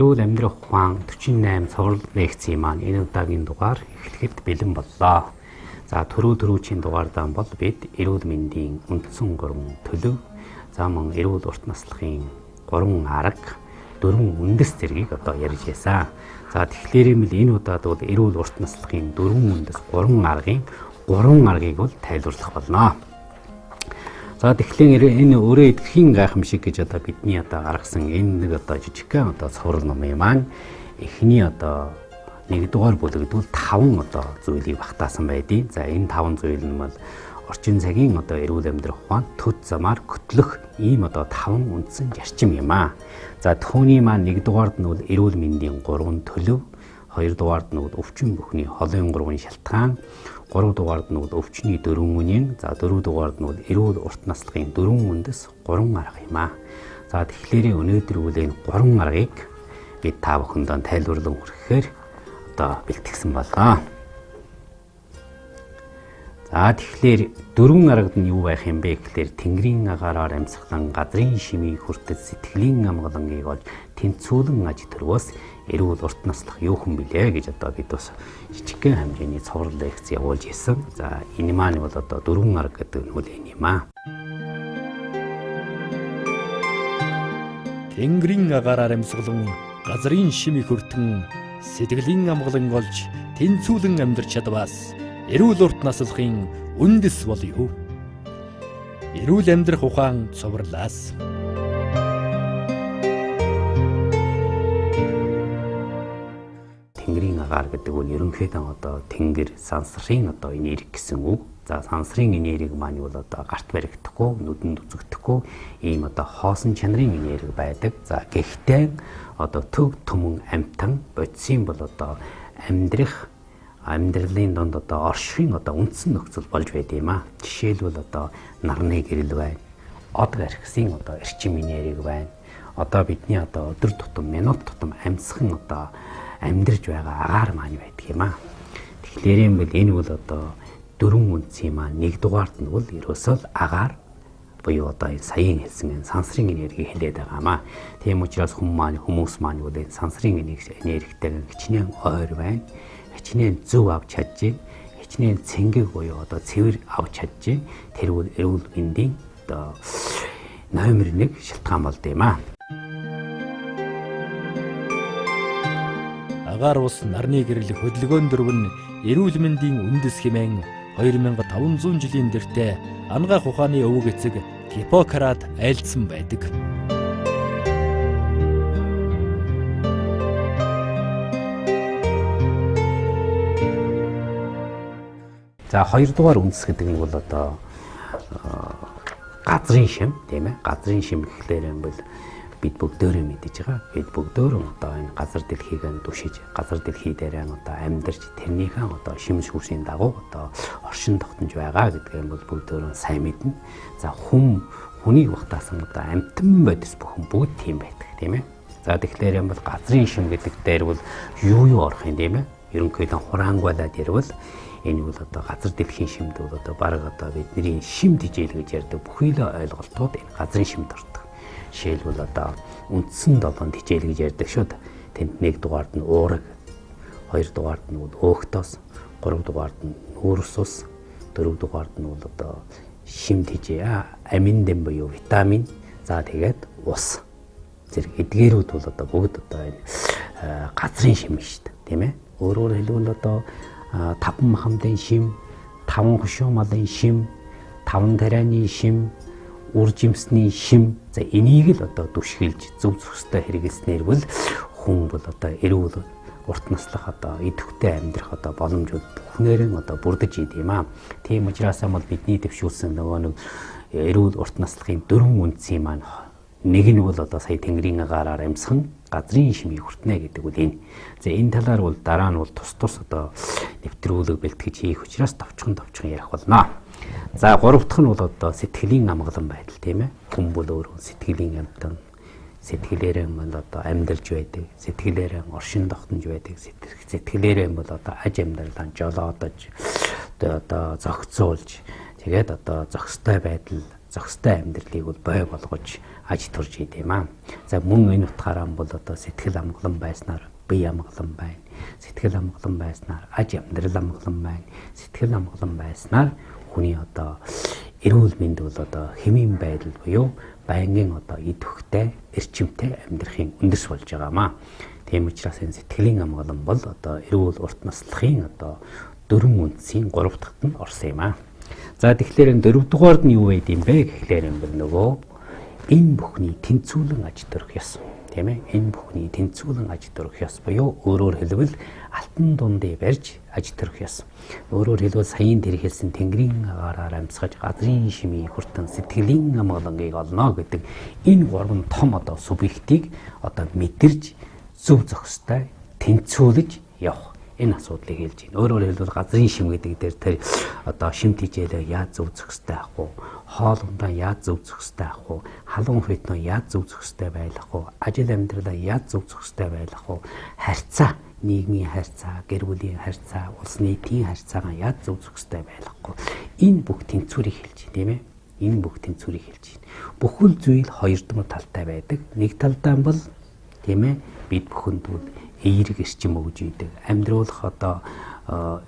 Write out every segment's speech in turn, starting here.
эрүүл амьдрах ухаан 48 цовруул лекцийн маань энэ удаагийн дугаар эхлэхэд бэлэн боллоо. За түрүүчийн дугаардаа бол бид эрүүл мэндийн үндсэн 3 төлөв, за мөн эрүүл урт наслахын 3 арга, 4 үндэс зэргийг одоо ярьж байсан. За тэгэхээр энэ удаад бол эрүүл урт наслахын 4 үндэс 3 аргыг бол тайлбарлах болно. За тэгэхээр энэ өөрөө эдгхийн гайхамшиг гэж одоо бидний одоо гаргасан энэ нэг одоо жижигхэн одоо цовруул номын маань эхний одоо 1-р бүлэгдвэл 5 одоо зүйлийг багтаасан байдیں۔ За энэ 5 зүйл нь бол орчин цагийн одоо эрүүл амьдрах ухаан төд замаар хөтлөх ийм одоо 5 үндсэн зарчим юм аа. За түүний маань 1-дугаард нь бол эрүүл мэндийн 3 төлөв, 2-дугаард нь бол өвчин бүхний холын 3 шалтгаан, 3-дугаард нь өвчний 4 үнийн, за 4-дугаард нь эрүүл урт наслахын 4 үндэс 3 арга юм аа. За тэгэхээр өнөөдөр энэ 3 аргыг бид та бүхэндээ тайлбарлан хүргэхээр одоо бэлтгэсэн болоо. За тэгэхээр 4 аргад нь юу байх юм бэ гэхээр тэнгэрийн агаараар амьсгалан газрын шимийг хүртэл сэтгэлийн амгалангийг олж тэнцвүүлэн аж төрөөс эрүүл урт наслах юу хүн билээ гэж одоо бид бас жижигхэн хэмжээний цовруул лекц явуулж ирсэн. За энэ маань бол одоо 4 арга гэдэг нь үл энэ юм аа. Тэнгэрийн агаараар амьсгалан газрын шимийг хүртэн сэтгэлийн амгалан олж тэнцвүүлэн амьдрч чадваас эрүүл урт наслахын үндэс бол юу? Эрүүл амьдрах ухаан цовруулаас. Тэнгэрийн агаар гэдэг нь ерөнхийдөө одоо тэнгэр сансрын одоо энерги гэсэн үг. За сансрын энерги маань бол одоо гарт баригдахгүй, нүдэнд үзэгдэхгүй ийм одоо хоосон чанарын энерги байдаг. За гэхдээ одоо төг түмэн амтан бодисын бол одоо амьдралын донд одоо оршихын одоо үндсэн нөхцөл болж байд юм аа. Жишээлбэл одоо нарны гэрэл байна. Од гаргсын одоо эрчим энерги байна. Одоо бидний одоо өдөр тутам, минут тутам амьсган одоо амьдарч байгаа агаар маань байдаг юм аа. Тэгэхээр энэ бол одоо 4 үндсийн маань 1-дугаард нь бол ерөөсөө агаар буюу одоо саяын хэлсэн сансрын энерги хэлээд байгаа маа. Тийм учраас хүмүүс маань бол энэ сансрын энергитэй хичнээн ойр байна. Хичнээн зөв авч чадж, хичнээн цэнгэг буюу одоо цэвэр авч чадж, тэр бол эрүүл мэндийн одоо номер 1 шалтгаан болд юм аа. Агаар ус нарны гэрэл хөдөлгөөн дөрвөн эрүүл мэндийн үндэс хэмээн 2500 жилийн дэртэ ангаах ухааны өвөг эцэг Гиппократ айлдсан байдаг. За 2-дугаар үндэс гэдэг нь бол одоо газрын шим тийм ээ. Газрын шим гэхлээр бол бид бүгдөө мэдэж байгаа. Бид бүгдөө одоо энэ газар дэлхийг душиж, газар дэлхий дээр одоо амьдарч тэрнийхээ одоо шим шүүсийн дагуу одоо оршин тогтнож байгаа гэдгийг бол бүгдөө сайн мэднэ. За хүнийг багтаасан одоо амьтан бодис бүхэн бүгд тийм байдаг тийм ээ. За тэгэхээр бол газрын шим гэдэг дээр бол юу орох юм тийм ээ. Ерөнхийдөө хураангуйлаад ярил энэ бол одоо газар дэлхийн шимд бол одоо баг одоо бидний шим тижэл гэж ярьдаг бүхий л ойлголтууд энэ газрын шимд ордог. Жишээлбэл одоо үндсэн 7 тижэл гэж ярьдаг шүү дээ. Тэнд 1-дугаард нь уураг, 2-дугаард нь өөхтөс, 3-дугаард нь нүүрс ус, 4-дугаард нь бол одоо шим тижээ, амин буюу витамин, за тэгээд ус. Зэрэг эдгээрүүд бол одоо бүгд одоо энэ газрын шим шүү дээ, тийм ээ. Өөрөөр хэлбэл одоо 5 махамдын шим, 5 хөшөө малын шим, 5 тарианы шим, үр жимсний шим, за энийг л одоо дүшгэлж зөв зөвхөстэй хэрэглэснээр бол хүн бол одоо эрүүл урт наслах одоо идэвхтэй амьдрах одоо боломжууд бүхнээрээ одоо бүрдэж идэм аа. Тийм учраас бол бидний дэвшүүлсэн нөгөө нэг эрүүл урт наслахын 4 үндсийн маань нэг нь бол одоо сая тэнгэрийн агаараар амьсган газрын шимийг хүртнэ гэдэг үл энэ. За энэ талаар бол дараа нь бол тус одоо нэвтрүүлэг бэлтгэж хийх учраас товчхон ярих болно. За 3 дахь нь бол одоо сэтгэлийн амгалан байдал тийм ээ. Хүн бол өөрөө сэтгэлийн амтан, сэтгэлээрээ бол одоо амьдарч байдаг, сэтгэлээрээ оршин тогтнож байдаг, сэтгэлээрээ бол одоо аж амьдралаа жолоодож одоо зохицуулж тэгээд одоо зохистой байдал, зохистой амьдралыг бол бой болгож аж төрж идэм аа. За мөн энэ утгаараа бол одоо сэтгэл амгалан байснаар бие амгалан байна. Сэтгэл амгалан байснаар аж амьдрал амгалан байна. Сэтгэл амгалан байснаар хүний одоо эрүүл мэнд бол одоо хэмээн байдал буюу байнгын одоо идэвхтэй, эрчимтэй амьдрахын үндэс болж байгаамаа. Тийм учраас энэ сэтгэлийн амгалан бол одоо эрүүл урт наслахын одоо 4 үндсийн 3 дахьт нь орсон юм аа. За тэгэхээр энэ 4 дугаард нь юу байд юм бэ гэхлээр юм бол нөгөө энэ бүхний тэнцвүүлэн аж төрөх ёс. Тийм ээ? Энэ бүхний тэнцвүүлэн аж төрөх ёс буюу өөрөөр хэлбэл алтан дундыг барьж аж төрөх ёс. Өөрөөр хэлбэл саяын тэр хэлсэн тэнгэрийн агаараар амьсгаж газрын шимийн хүртэн сэтгэлийн амгалангийг олно гэдэг энэ 3 том одоо субъектыг одоо мэдэрж зөв зохистой тэнцвүүлж явах энэ асуудлыг хэлж байна. Өөрөөр хэлбэл газрын шим гэдэг дээр тэр одоо шим тижээлээ яаж зөв зохистой авах вэ? Хоолундаа яаж зөв зохистой авах вэ? Халуун фитнөө яаж зөв зохистой байлгах вэ? Ажил амьдралаа яаж зөв зохистой байлгах вэ? Харьцаа, нийгмийн харьцаа, гэр бүлийн харьцаа, улс нийтийн харьцаагаа яаж зөв зохистой байлгах вэ? Энэ бүх тэнцвэрийг хэлж байна, тийм ээ? Энэ бүх тэнцвэрийг хэлж байна. Бүхэл зүйл хоёрдмор талтай байдаг. Нэг талдаа бол тийм ээ бид бүхэнд эерэг эрчим өгж идэг. Амьдруулах одоо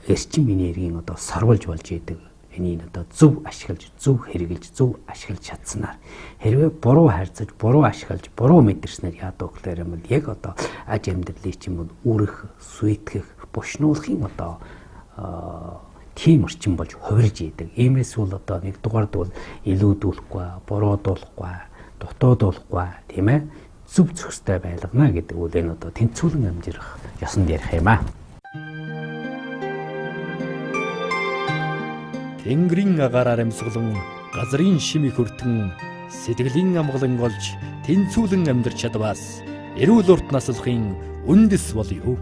эрчим энергийн одоо сорволж болж идэг. Энийг одоо зөв ашиглаж, зөв хэрэгжилж, зөв ашиглаж чадсанаар хэрвээ буруу харьцаж, буруу ашиглаж, буруу мэдэрснээр яадаг гэхээр юм бол яг одоо аж амьдралыг ч юм бол үрэх, сүйтгэх, бушнуулахын одоо тийм орчин болж хувирж идэг. Иймээс бол одоо нэг дугаард бол илүүдүүлэхгүй, буруудуулахгүй, дутуудуулахгүй, тийм ээ? Зөв зохистой байлгана гэдэг үл энэ одоо тэнцвүүлэн амжирах ёсонд ярих юм аа. Тэнгэрийн агаараар амьсгалан газрын шимийг хүртэн сэтгэлийн амгалан олж тэнцвүүлэн амьдарч чадваас эрүүл урт наслахын үндэс болё.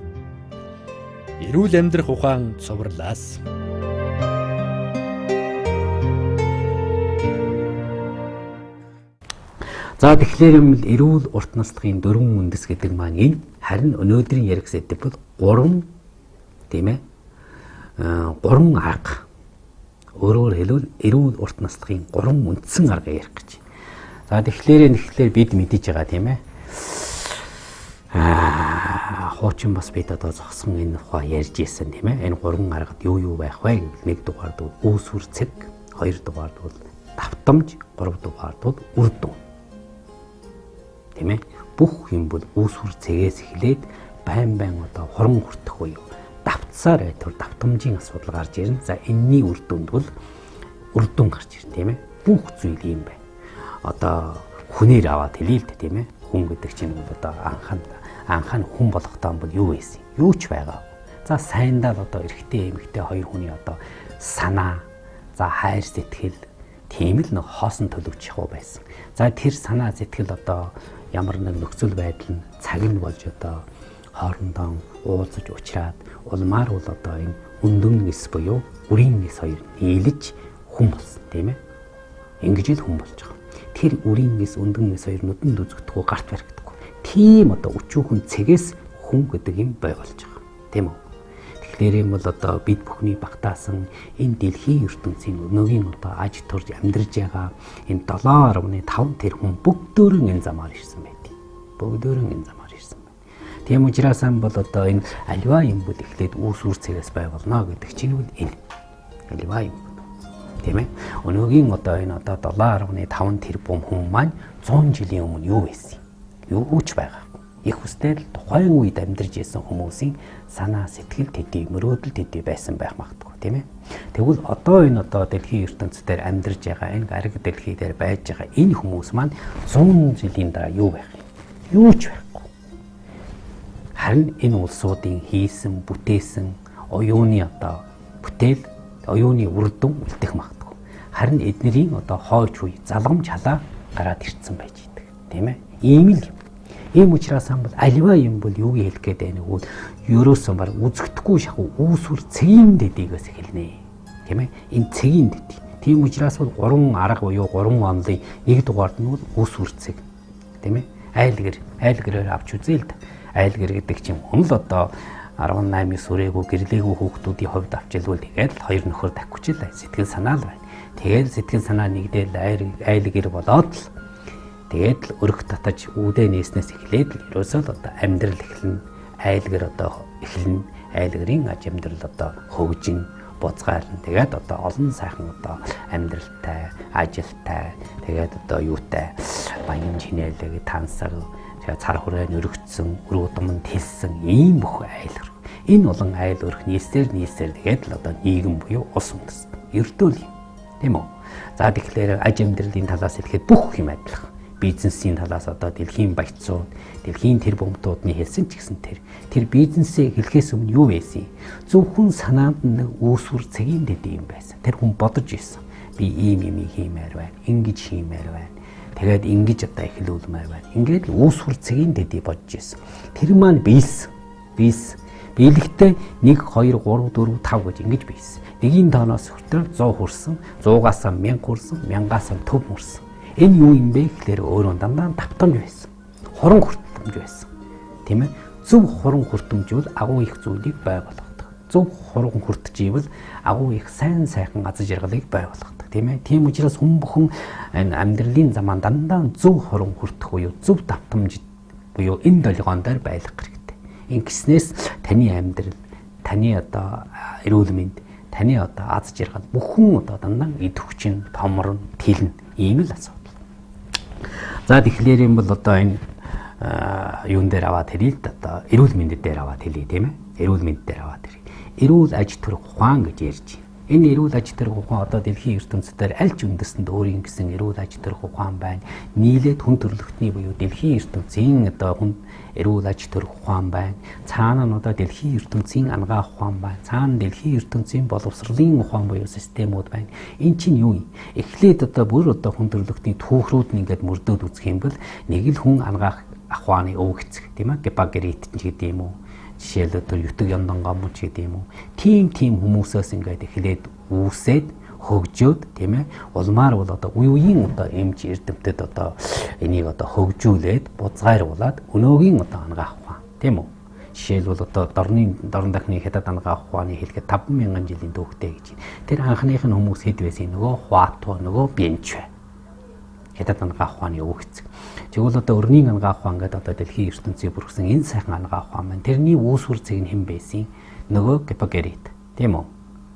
Эрүүл амьдрах ухаан цувралаас. За тэгэхээр юм эрүүл урт наслахын 4 үндэс гэдэг маань энэ харин өнөөдрийн ярих сэдэв бол 3 тийм ээ 3 арга. Өөрөөр хэлбэл эрүүл урт наслахын 3 үндсэн арга ярих гэж. За тэгэхээр бид мэдэж байгаа тийм ээ. Хуучин бас бид одоо зогсон энэ ухаа ярьж ийсэн тийм ээ. Энэ 3 аргад юу байх вэ гэвэл 1 дугаард бол үүсвэр цэг, 2 дугаард бол давтамж, 3 дугаард бол үр дүн. Тийм ээ. Бүх юм бол үүсвэр цэгээс эхлээд байн одоо хорон хүртэх буюу давтсаар байтур давтамжийн асуудал гарч ирнэ. За энэний үр дүнд бол үр дүн гарч ирнэ тийм ээ. Бүх зүйл юм байна. Одоо хүнээр аваад хэлээ л дээ тийм ээ. Хүн гэдэг чинь бол одоо анхаа хүн болохтаа бол юу байсан? Юу ч байгаа. За сайндаа л одоо эрэгтэй эмэгтэй хоёр хүний одоо санаа, за хайр сэтгэл тийм л нэг хоосон төлөвч явах байсан. За тэр санаа сэтгэл одоо ямар нэг нөхцөл байдал нь цаг нь болж одоо хоорондоо уулзаж уулзраад улмаар бол одоо энэ өндөн нэс буюу үрийн нэс хоёр нийлж хүн болсон тийм ээ. Ингэж л хүн болж байгаа. Тэр үрийн нэс өндөн нэс хоёр нүдэнд үзэгдэхгүй гарт баригдахгүй. Тийм одоо өчүүхэн цэгээс хүн гэдэг юм бай болж байгаа. Тийм үү? Тэгэхээр юм бол одоо бид бүхний багтаасан энэ дэлхийн ертөнцийн өнөөгийн одоо аж төрж амьдарж байгаа энэ 7.5 тэрбум бүгдөөрөн энэ замаар ирсэн байдаг. Бүгдөөрөн энэ замаар ирсэн байна. Тийм учраас бол одоо энэ аливаа юм бол эхлээд үүсвэр цэгээс бай болно гэдэг чинь бол энэ аливаа юм. Тийм ээ. Өнөөгийн одоо энэ одоо 7.5 тэрбум хүн маань 100 жилийн өмнө юу байсан? Юу ч байгаа. Их үстэл тухайн үед амьдарч исэн хүмүүсийн санаа сэтгэл төдий мөрөөдөл төдий байсан байх магадгүй тийм ээ. Тэгвэл одоо энэ одоо дэлхийн ертөнцийн амьдарч байгаа энэ арга дэлхий дээр байж байгаа энэ хүмүүс маань 100 жилийн дараа юу байх юм? Юу ч байхгүй. Харин энэ улсуудын хийсэн бүтээсэн оюуны одоо бүтээл оюуны үр дүн үлдэх магадгүй. Харин эднэрийн одоо хойч үе залгамж халаа гараад ирсэн байж идэг тийм ээ. Ийм л юм. Ийм учраас бол аливаа юм бол юу хэлэх гээд байна вэ? Ерөөсөн баг үзэгдэхгүй шахуу үүсвэр цэгийн дэдийгээс эхэлнэ. Тийм ээ? Энэ цэгийн дэдий. Тийм учраас бол 3 арга буюу 3 онлын 1 дугаард нь бол үүсвэр цэг. Тийм ээ? Айлгэрээр авч үзээ л да. Айлгэр гэдэг чинь хүн л одоо 18 сүрээгүй гэрлээгүй хүүхдүүдийн хувьд авчилвал тэгээд л хоёр нөхөр давхичил сэтгэл санаа л байна. Тэгээд сэтгэл санаа нэгдэл айлгэр болоод л Тэгээд л өрх татаж үүдээ нээснээс эхлээд л ерөөсөө л одоо амьдрал эхэлнэ. Айлгэр одоо эхэлнэ. Айлгэрийн аж амьдрал одоо хөгжин буцгаарна. Тэгээд одоо олон сайхан одоо амьдралтай, ажилтай, тэгээд одоо юутай баян чинээлэг тансаг цар хурааны өргөцсөн, өрөө думанд хэлсэн ийм бүх айлгэр. Энэ олон айл өрх нийсээр тэгээд л одоо нийгэм буюу улс үндэст. Ердөө л юм. Тийм үү? За тэгэхээр аж амьдралын талаас хэлэхэд бүх юм адилхан. Бизнесийн талаас одоо дэлхийн баяцууд, дэлхийн тэр бомтуудны хэлсэн ч гэсэн тэр бизнесээ хэлэхээс өмнө юу байсан? Зөвхөн санаанд нэг үүсвэр цэгийн дэд юм байсан. Тэр хүн бодож ирсэн. Би ийм юм хиймээр байна. Ингэж хиймээр байна. Тэгээд ингэж одоо эхлүүлмээр байна. Ингээд л үүсвэр цэгийн дэдийг бодож ирсэн. Тэр маань биелсэн. Биелэхдээ 1 2 3 4 5 гэж ингэж биелсэн. Нэгийн тооноос хүртэл 100 хүрсэн, 100-аас 1000 хүрсэн, 1000-аас төв хүрсэн. Энэ юу юм бэ гэхээр өөрөө дандаа давтамж байсан. Хорон хүртэмж байсан. Тийм ээ? Зөв хорон хүртэмжвэл агуу их зүйлийг бай болгодог. Зөв хорон хүртжийвэл агуу их сайн сайхан аз жаргалыг бай болгодог. Тийм ээ? Тийм учраас хүн бүхэн энэ амьдралын замаа дандаа зөв хорон хүртэх буюу зөв давтамж буюу энэ долгион дээр байлгах хэрэгтэй. Ингэснээс таны амьдрал, таны одоо эрүүл мэнд, таны одоо аз жаргал бүхэн одоо дандаа идэвхчин, томорно, тэлнэ. Ийм л асуудал. За тэгэхээр юм бол одоо энэ юун дээр аваад хэлээ л одоо эрүүл мэндэд дээр аваад хэлээ тийм ээ. Эрүүл мэнд дээр аваад хэлээ. Эрүүл аж төрх ухаан гэж ярьж байна. Энэ эрүүл аж төрх ухаан одоо дэлхийн ертөнцийн аль ч үндэстэнд өөрийн гэсэн эрүүл аж төрх ухаан байна. Нийлээд хүн төрөлхтний буюу дэлхийн ертөнцийн одоо хүн эрүүл аж төрх ухаан байна. Цаана нь одоо дэлхийн ертөнцийн ангаах ухаан байна. Цаана дэлхийн ертөнцийн боловсролын ухаан буюу системүүд байна. Энэ чинь юу юм? Эхлээд одоо бүр одоо хүн төрөлхтний түүхрүүд нь ингээд мөрдөөд үзэх юм бол нэг л хүн ангаах ухааны өв хэсэг тийм ээ. Гиппокрит ч гэдэг юм уу? Жишээл одоо ютг яндангам ч гэдэг юм уу. Тим хүмүүсээс ингээд эхлээд үүсээд хөгжөөд тийм ээ. Улмаар бол одоо үеийн одоо эмч эрдэмтэд одоо энийг одоо хөгжүүлээд буцгайруулад өнөөгийн одоо ангаах ухаан тийм үү. Жишээл бол одоо дорн дахны хятад ангаах ухааны хэлэхэд 5000 жилийн түүхтэй гэж. Тэр анхных нь хүмүүс хэд байсан нөгөө Хуату нөгөө Бенч бай. Хятад ангаах ухааны өв хэсэг. Тэгвэл одоо өрний ангаах ухаан гэдэг одоо дэлхийн ертөнцийн бүрхсэн энэ сайхан ангаах ухаан маань тэрний үүсвэр зэг нь хэн байсан? Нөгөө Гиппокрит тийм үү?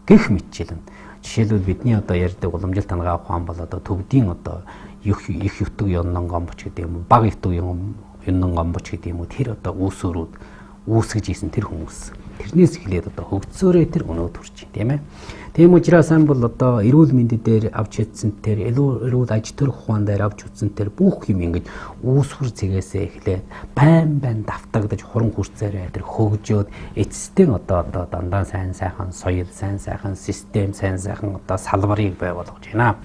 Гэх мэтчилэн. Жишээлбэл бидний одоо ярьдаг уламжилт ангаах ухаан бол одоо төвдийн одоо их ютг яндангамч гэдэг юм уу? Баг ютг яндангамч гэдэг юм уу? Тэр одоо үүсвэрүүд үүсгэж исэн тэр хүмүүс. Тэрнээс эхлээд одоо хөгжсөөрөө тэр өнөөд хүрч байна тийм ээ. Тийм учраас сан бол одоо эрүүл мэндийн дээр авч чадсан тэр эрүүл аж төрх ухаан дээр авч үзсэн тэр бүх юм ингэж үүсвэр зэгээсээ эхлээд байн давтагдаж хуран хүрцээрээ тэр хөгжөөд эцэстэн одоо дандаа сайн сайхан соёл, сайн сайхан систем, сайн сайхан одоо салбарыг бай болгож байна.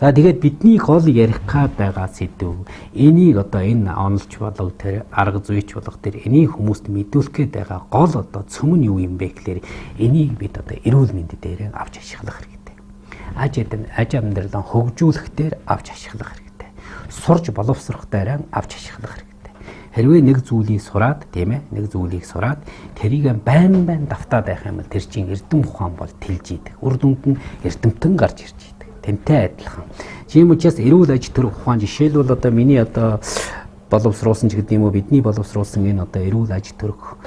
За тэгээд бидний гол ярих гад байгаа сэдв энийг одоо энэ онолч болго тэр арга зүйч болго тэр энийг хүмүүст мэдүүлэх гээд байгаа гол одоо цөм нь юу юм бэ гэхээр энийг бид одоо эрүүл мэндийн дээр авч ашиглах хэрэгтэй. Аж амьдралаа хөгжүүлэх дээр авч ашиглах хэрэгтэй. Сурж боловсрох дээр авч ашиглах хэрэгтэй. Хэрвээ нэг зүйлийг сураад тийм ээ нэг зүйлийг сураад тэрийг байн давтаад байх юм бол тэр чинь эрдэм ухаан бол тэлж идэг. Үр дүнд нь эрдэмтэн гарч ирж идэг. Тэнтэй адилхан. Тийм учраас эрүүл аж төрх ухаан жишээлбэл одоо миний одоо боловсруулсан ч гэдэг юм уу бидний боловсруулсан энэ одоо эрүүл аж төрх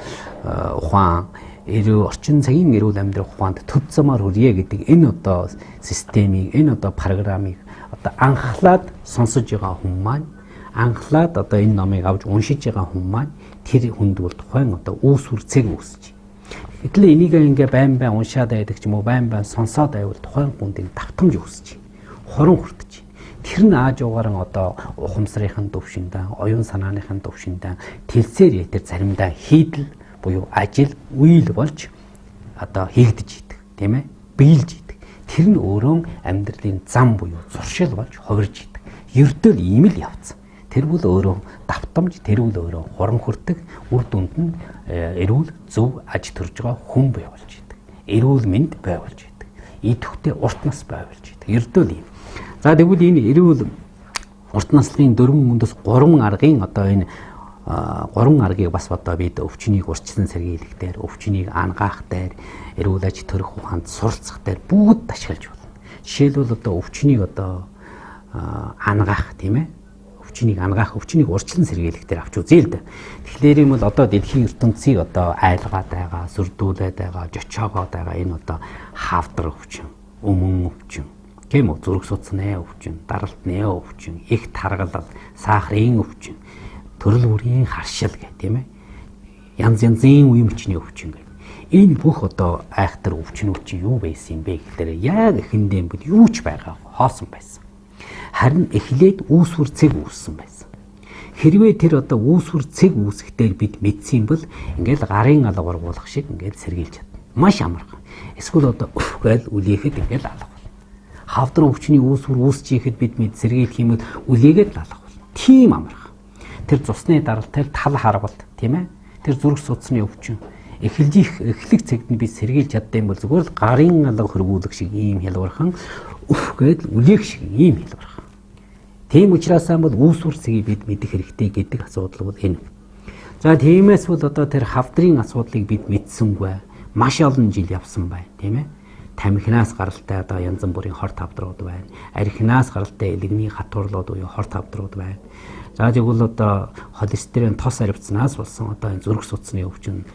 ухаан орчин цагийн эрүүл амьдрах ухаанд төв замаар хүрье гэдэг энэ одоо системийг энэ одоо программыг одоо анхлаад сонсож байгаа хүн маань анхлаад одоо энэ номыг авч уншиж байгаа хүн маань тэр хүнд бол тухайн одоо үүсвэр цэг үүсэж. Гэтэл энийг ингээ байн уншаад байдаг ч юм уу байн сонсоод байвал тухайн хүнд давтамж үүсэж. Хорон хүртэж. Тэр нь ааж угаарan одоо ухамсарынхын төвшөндөө, оюун санааныхын төвшөндөө тэлсээр ятер заримдаа хийдэл буюу ажил үйл болж одоо хийгдэж идэг тийм ээ биелж идэг. Тэр нь өөрөө амьдралын зам буюу зуршил болж хувирж идэг. Ердөө ийм л явцсан. Тэр бол өөрөө давтамж, тэр бол өөрөө хуран хүртэг, үр дүнд нь эрүүл зөв аж төрж байгаа хүн бай болж идэг. Эрүүл мэнд бай болж идэг. Идэвхтэй урт нас бай болж идэг. Ердөө ийм. За тэгвэл энэ эрүүл урт наслын 4 үндэс 3 аргын одоо энэ 3 аргийг бас одоо бид өвчнийг урьдчилан сэргийлэх дээр, өвчнийг ангаах дээр, эрүүл аж төрх ухаанд суралцах дээр бүгд ашиглаж болно. Жишээлбэл одоо өвчнийг одоо ангаах тийм ээ. өвчнийг ангаах, өвчнийг урьдчилан сэргийлэх дээр авч үзье л да. Тэгэхээр юм бол одоо дэлхийн ертөнцийг одоо айлгаад байгаа, сүрдүүлээд байгаа, жочоогоод байгаа энэ одоо хавдар өвчин, өмнө өвчин, тийм үү, зүрх судасны өвчин, даралтны өвчин, их таргалал, сахарын өвчин, төрөл бүрийн харшил гэх тийм ээ. Янз янзын үе мөчний өвчин гэх. Энэ бүх одоо айхтар өвчнүүд чи юу байсан юм бэ гэхээр яг эхэндээ бид юу ч байгаа хоосон байсан. Харин эхлээд үүсвэр цэг үүссэн байсан. Хэрвээ тэр одоо үүсвэр цэг үүсэхдээ бид мэдсэн бол ингээл гарын алга ургуулах шиг ингээд сэргийлж чадна. Маш амархан. Эсвэл одоо гээл үлээхэд ингээл алга бол. Хавдар өвчний үүсвэр үүсчихэхэд бид мэд сэргийлэх юм бол үлээгээд алга бол. Тийм амархан. Тэр цусны даралтай тал харгалт тийм ээ. Тэр зүрх судасны өвчин эхлэх цэгт нь би сэргийлж чадсан бол зүгээр л гарын алга хөрвүүлэх шиг ийм хялбархан гээд үлээх шиг ийм хялбархан. Тийм учраас бол үүсвэр цэгийг бид мэдэх хэрэгтэй гэдэг асуудал бол энэ. За тиймээс бол одоо тэр хавдрын асуудлыг бид мэдсэнгүй маш олон жил явсан байна, тийм ээ. Тамхинаас гаралтай одоо янз бүрийн хорт хавдрууд байна. Архинаас гаралтай элэгний хатуурлууд буюу хорт хавдрууд байна. За тэгвэл одоо холестерин тос аривцнаас болсон одоо энэ зүрх судасны өвчин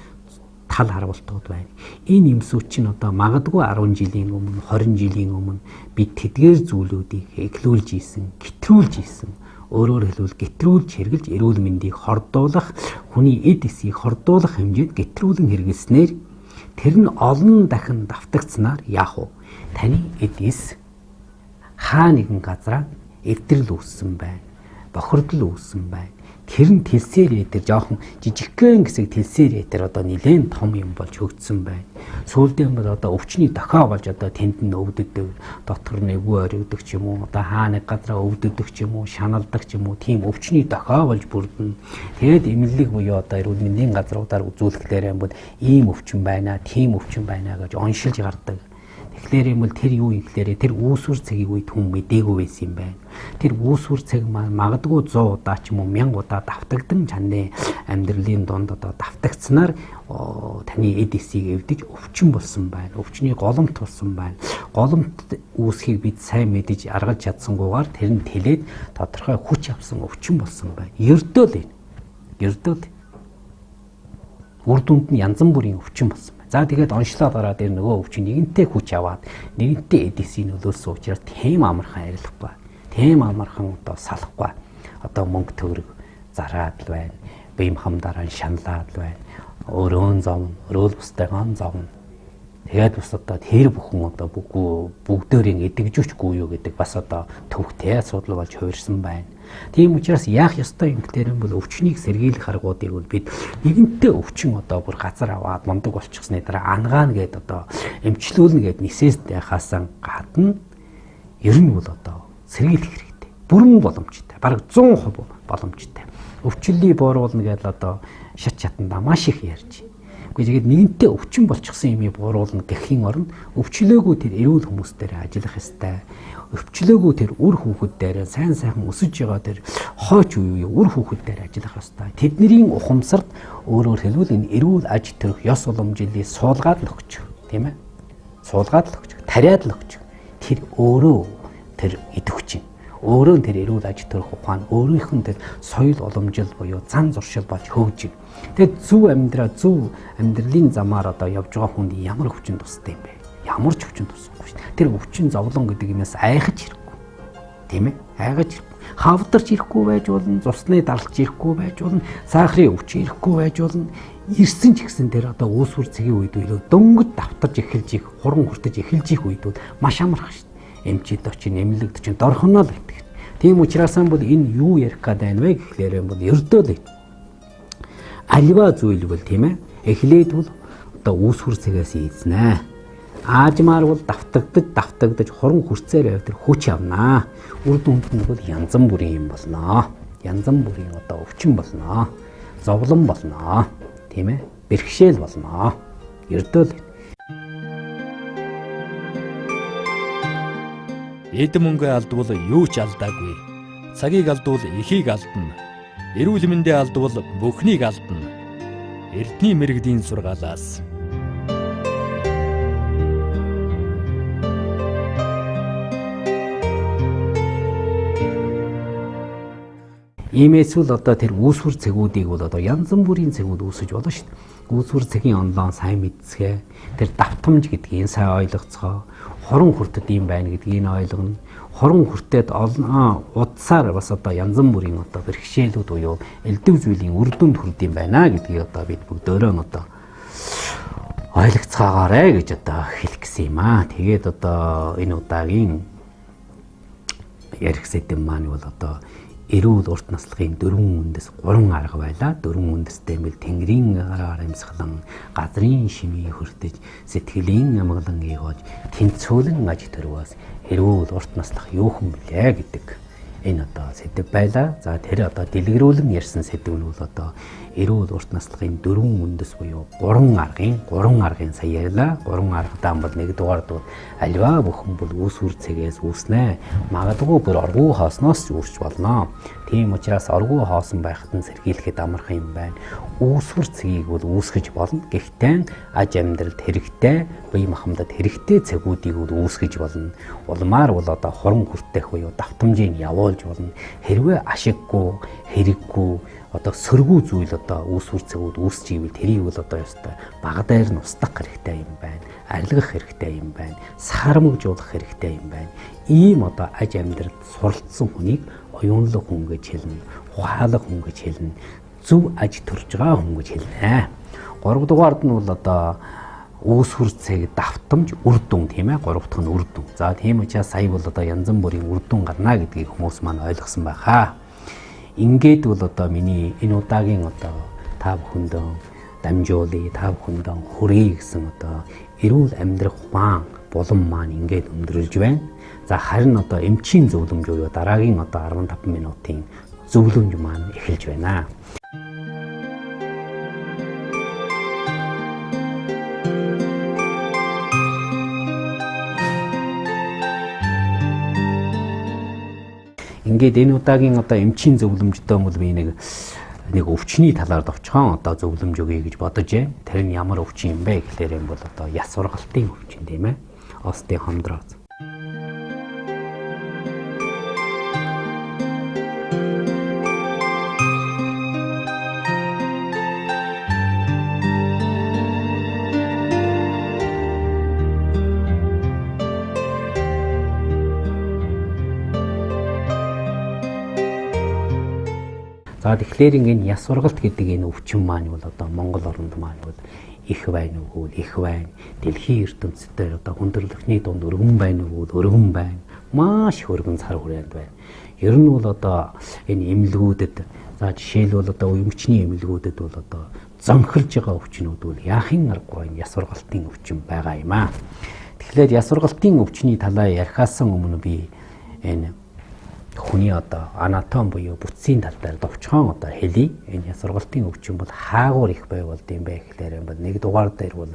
тал харгалтууд байна. Энэ юмсүүд чинь одоо магадгүй 10 жилийн өмнө, 20 жилийн өмнө бид тэдгээр зүйлүүдийг эхлүүлж ийсэн, гэтрүүлж ийсэн. Өөрөөр хэлбэл гэтрүүлж хэрглэж эрүүл мэндийг хордуулах, хүний эд эсийг хордуулах хэмжээнд гэтрүүлэн хэрэглэснээр тэр нь олон дахин давтагдсанаар яах вэ? Таны эд эс хаа нэгэн газараа эвдрэл үүссэн байна. Бохирдол үүссэн байна. Тэр нь телсээр тэр жоохон жижигхэн хэсэг телсээр тэр одоо нэлээд том юм болж хөгжсөн байна. Сүүлдээ бол одоо өвчний дохио болж одоо тэнд нь өвддөг, дотор нь эвгүй оригддаг ч юм уу, одоо хаа нэг газараа өвддөг ч юм уу, шаналдаг ч юм уу, тийм өвчний дохио болж бүрдэнэ. Тэгээд эмнэлэг буюу одоо эрүүл мэндийн газруудаар үзүүлэхлээр юм бол ийм өвчин байна, тийм өвчин байна гэж оншилж гардаг. Тэгэхээр юм бол тэр юу юм гэхээр тэр үүсвэр цэгийг үед хүн мдээгүй байсан юм байна. Тэр үүсвэр цэг магадгүй 100 удаа ч юм уу 1000 удаа давтагдан чанны амьдралын донд одоо давтагдсанаар таны эд эсийг эвдэж өвчин болсон байна. Өвчний голомт болсон байна. Голомт үүсхийг бид сайн мэдэж аргалж чадсангуугаар тэр нь тэлээд тодорхой хүч авсан өвчин болсон байна. Ердөө л энэ. Ердөө үр дүнд нь янз бүрийн өвчин болсон. За тэгээд онцлоод гараад ир нөгөө өвчин нэгэнтээ хүч аваад нэгэнтээ эдисийн нөлөөсөн учраас тийм амархан арилахгүй. Тийм амархан одоо салахгүй. Одоо мөнгө төгрөг зараад л байна. Бие хамдаараа шаналаад л байна. Өрөөн зовно, өрөөл бустайгаан зовно. Тэгээд бас одоо тэр бүхэн одоо бүгдээрийн эдэгжүүчгүй юу гэдэг бас одоо төвхтэй асуудал болж хувирсан байна. Тийм учраас яах ёстой юм гэхээр бол өвчнийг сэргийлэх аргуудыг бол бид нэгэнтээ өвчин одоо бүр газар аваад мундаг болчихсны дараа ангаана гэд одоо эмчлүүлнэ гэд нисээс яхаасан гадна ер нь бол одоо сэргийлэх хэрэгтэй. Бүрэн боломжтой. Бараг 100% боломжтой. Өвчлөлийг бууруулна гэд одоо шат чатанда маш их ярьж. Тэгээд нэгэнтээ өвчин болчихсон юмыг бууруулна гэхийн оронд өвчлөөгүй тэр эрүүл хүмүүс дээр ажиллах ёстой. Өвчлөөгүй тэр үр хүүхэд дээр сайн сайхан өсөж байгаа тэр хойч үеийн үр хүүхэд дээр ажиллах ёстой. Тэдний ухамсарт өөрөөр хэлбэл энэ эрүүл аж төрөх ёс уламжлалыг суулгаад л өгч, тийм ээ? Суулгаад л өгч, тариад л өгч. Тэр өөрөө тэр идэвхжин. Өөрөө тэр эрүүл аж төрөх ухаан, өөрийнх нь тэр соёл уламжлал буюу зан зуршил болж хөгжиг. Тэгээд зөв амьдралын замаар одоо явж байгаа хүнд ямар өвчин тустай юм бэ? Ямар ч өвчин тусахгүй шүү дээ. Тэр өвчин зовлон гэдэг юмээс айхаж ирэхгүй. Тийм ээ? Айгаж ирэхгүй. Хавдарч ирэхгүй байж болно, цусны даралж ирэхгүй байж болно, сахарын өвчин ирэхгүй байж болно. Ирсэн ч гэсэн тэр одоо үүсвэр цэгийн үед үе дөнгөж давтарч эхэлж их, хуран хүртэж эхэлж их үед бол маш амархан шүү дээ. Эмчид очин, эмнэлэгд очин дорхоноо л байдаг. Тийм учраас бол энэ юу ярих гээд байна вэ гэхлээр бол ердөө л альва зүйл бол тийм ээ. Эхлээд бол одоо үүсвэр цэгээс ийзнэ. Аажмаар бол давтагдаж хуран хүрцээр байв тэр хүч авнаа. Үр дүнд нь бол янз бүрийн юм болноо. Янз бүрийн одоо өвчин болноо. Зовлон болноо. Тийм ээ. Бэрхшээл болноо. Ердөө л эд мөнгө алдвал юу ч алдаагүй. Цагийг алдвал эхийг алдна. Эрүүл мэндээ алдвал бүхнийг алдна. Эрдний мэрэгдийн сургаалаас. Иймээс л одоо тэр үүсвэр цэгүүдийг бол одоо янз бүрийн цэгүүд үүсэж болно шүү дээ. Үүсвэр цэгийн онлоо сайн мэдсгээ. Тэр давтамж гэдгийг сайн ойлгоцгоо. Хорон хүртэд юм байна гэдгийг ойлгоно. Хорон хүртээд удсаар бас одоо янз бүрийн одоо бэрхшээлүүд буюу элдв зүйлийн үр дүнд хүрдэм байна гэдгийг одоо бид бүгдөө одоо ойлгоцгоогоорой гэж одоо хэлэх гэсэн юм аа. Тэгээд одоо энэ удаагийн ярих сэдэв маань бол одоо эрүүл урт наслахын 4 үндэс 3 арга байлаа. 4 үндэстэй мэл тэнгэрийн гараар амьсгалан, газрын шимийг хүртэж, сэтгэлийн амгалан ийгож, тэнцвүүлэн аж төрвөөс эрүүл урт наслах юу хүн блэ гэдэг энэ одоо сэдэв байлаа. За тэр одоо дэлгэрүүлэн ярьсан сэдэв нь бол одоо эрүүл урт наслахын 4 үндэс буюу 3 аргын сая ярьлаа. 3 аргадаа бол нэгдүгээрд бол альва бүхэн бол үүсвэр цэгээс үүснэ. Магадгүй бүр оргуу хоосноос үүсч болно. Тийм учраас оргуу хоосон байхад нь сэргийлэхэд амархан юм байна. Үүсвэр цэгийг бол үүсгэж болно. Гэхдээ аж амьдралд хэрэгтэй, бие махбодод хэрэгтэй цэгүүдийг бол үүсгэж болно. Улмаар бол одоо хорон хүртэх буюу давтамжийг явуулж болно. Хэрвээ ашиггүй, хэрэггүй одоо сөргүү зүйл одоо үүсвэр цэгүүд үүсч ивэл тэрийг бол одоо ёстой багадаар нь устгах хэрэгтэй юм байна. Арилгах хэрэгтэй юм байна. Сармагжуулах хэрэгтэй юм байна. Ийм одоо аж амьдралд суралцсан хүнийг оюунлаг хүн гэж хэлнэ. Ухаалаг хүн гэж хэлнэ. Зөв аж төрж байгаа хүн гэж хэлнэ. 3 дугаард нь бол одоо үүсвэр цэг давтамж үр дүн тийм ээ. 3 дахь нь үр дүн. За тийм учраас сая бол одоо янз бүрийн үр дүн гарна гэдгийг хүмүүс маань ойлгосон байхаа. Ингээд бол одоо миний энэ удаагийн одоо та бүхэндээ дамжуулъя, та бүхэндээ хүргэе гэсэн одоо эрүүл амьдрах ухаан булан маань ингээд өндөрлж байна. За харин одоо эмчийн зөвлөмж буюу дараагийн одоо 15 минутын зөвлөмж маань эхэлж байна. Ингээд энэ удаагийн одоо эмчийн зөвлөмжтэй бол би нэг өвчний талаар товчхон одоо зөвлөмж өгье гэж бодож байна. Тэр нь ямар өвчин юм бэ гэхээр юм бол одоо яс сургалтын өвчин тийм ээ. Остеохондроз. За тэгэхээр ингээд яс сургалт гэдэг энэ өвчин маань бол одоо Монгол оронд маань бол их байна уу? Их байна. Дэлхийн ертөнцийн одоо хүндрэлтний дунд өргөн байна уу? Өргөн байна. Маш их өргөн сар хүрээнд байна. Ер нь бол одоо энэ эмнэлгүүдэд за жишээлбэл одоо эмчний эмнэлгүүдэд бол одоо зонхилж байгаа өвчнүүд бол яахын аргагүй яс сургалтын өвчин байгаа юм аа. Тэгэхээр яс сургалтын өвчний талаа ярихаас өмнө би энэ хүний одоо анатом буюу бүтцийн тал дээр товчхон одоо хэлье. Энэ яс сургалтын өвчин бол хаагуур их бай болд юм бэ гэхээр бол нэг дугаар дээр бол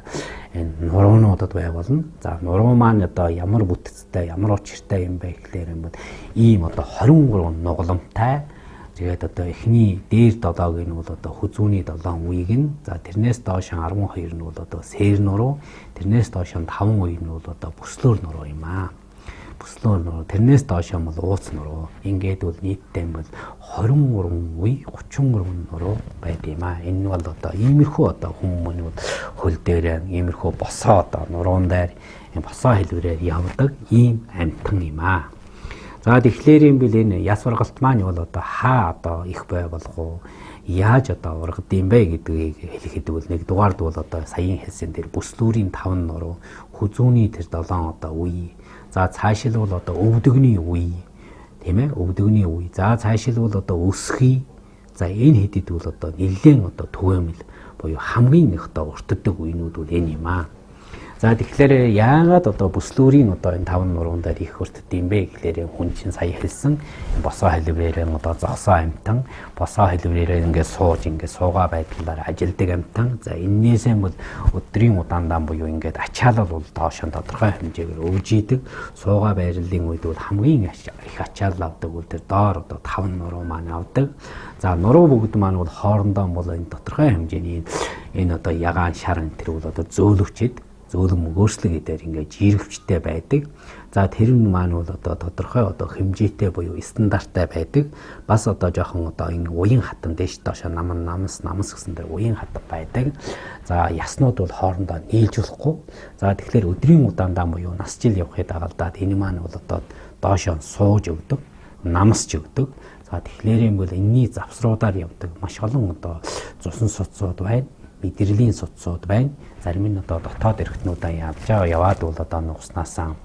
энэ нуруунуудад бай болно. За нуруу маань одоо ямар бүтцтэй, ямар учиртай юм бэ гэхээр бол ийм одоо 23 нугаламтай. Тэгээд одоо эхний дээр 7-г нь бол одоо хүзүүний 7 үеиг нь за тэрнээс доош 12 нь бол одоо сээр нуруу, тэрнээс доош 5 үе нь бол одоо бүслөөр нуруу юм аа. Бүслөөр нуруу, тэрнээс доош нь бол ууц нуруу. Ингээд бол нийтдээ бол 23 үе, 33 нуруу байд юм аа. Энэ бол одоо иймэрхүү одоо хүмүүс хөл дээр иймэрхүү босоо одоо нуруун дээр босоо хэлбэрээр явдаг ийм амьтан юм аа. За тэгэхээр юм бил энэ яс сургалт маань бол одоо хаа одоо их бай болох уу? Яаж одоо ургад юм бэ гэдгийг хэлэхэд бол нэг дугаард бол одоо саяын хэлсэн тэр бүслүүрийн 5 нуруу, хүзүүний тэр 7 одоо үе. За цаашил бол одоо өвдөгний үе. Тийм ээ? Өвдөгний үе. За цаашил бол одоо өсхий. За энэ хэдэд бол одоо нэлээд одоо түгээмэл буюу хамгийн их одоо уртдаг үеинүүд бол энэ юм аа. За тэгэхээр яагаад одоо бүслүүрийн одоо энэ 5 нуруун дээр их хүртдэг юм бэ гэхээр хүн чинь сая хэлсэн босоо хэлбэрээр одоо зогсоо амтан босоо хэлбэрээр ингээд сууж ингээд суугаа байдлаар ажилдаг амтан. За эннээсээ бол өдрийн удаандаа буюу ингээд ачаалал бол доош нь тодорхой хэмжээгээр өвж идэг. Суугаа байрлалын үед бол хамгийн их ачаалал авдаг бол тэр доор одоо 5 нуруу маань авдаг. За нуруу бүгд маань бол хоорондоо бол энэ тодорхой хэмжээний энэ одоо ягаан шар энэ тэр бол одоо зөөлөвчд зөөлөн мөгөөслөг гэдээр ингээд жиргэвчтэй байдаг. За тэр нь маань бол одоо тодорхой одоо хэмжээтэй буюу стандарттай байдаг. Бас одоо жоохон одоо энэ уян хатан дэш доошо намс гэсэн дээр уян хатан байдаг. За яснууд бол хоорондоо нийлж болохгүй. За тэгэхээр өдрийн удаандаа буюу нас жил явахыг дагалдаад энэ маань бол одоо доошо сууж өгдөг, намсж өгдөг. За тэгэхээр юм бол энэний завсруудаар явдаг маш олон одоо цусан суцууд байна, мэдрэлийн суцууд байна. Зарим нь одоо дотоод эргэтнүүдээ яваад бол одоо нугаснасаа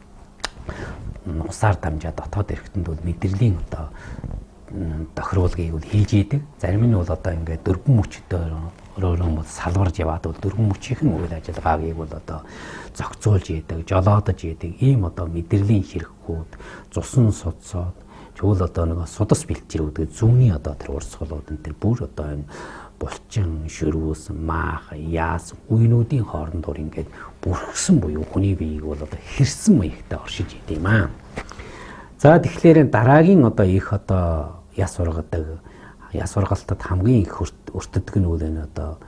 нусаар дамжаад дотоод эргэтэнд бол мэдрэлийн одоо тохируулгыг бол хийж идэг. Зарим нь бол одоо ингээд дөрвөн мөчөөр бол салварж яваад бол дөрвөн мөчийн үйл ажиллагаагийг бол одоо зохицуулж идэг, жолоодож идэг ийм одоо мэдрэлийн хэрэгхүүд, цусан суцууд, чүүл одоо нэг судас бэлчээр үүдэг зүүнний одоо тэр урсгалууд энэ тэр бүр одоо энэ булчин, шөрөөс, маах, яас, үеинүүдийн хоорондоор ингээд бүрхсэн буюу хүний биеийг бол одоо хэрсэн маягтай оршиж идэм аа. За тэгэхээр дараагийн одоо их одоо яс ургалтад хамгийн их өртдөг нь үл энэ одоо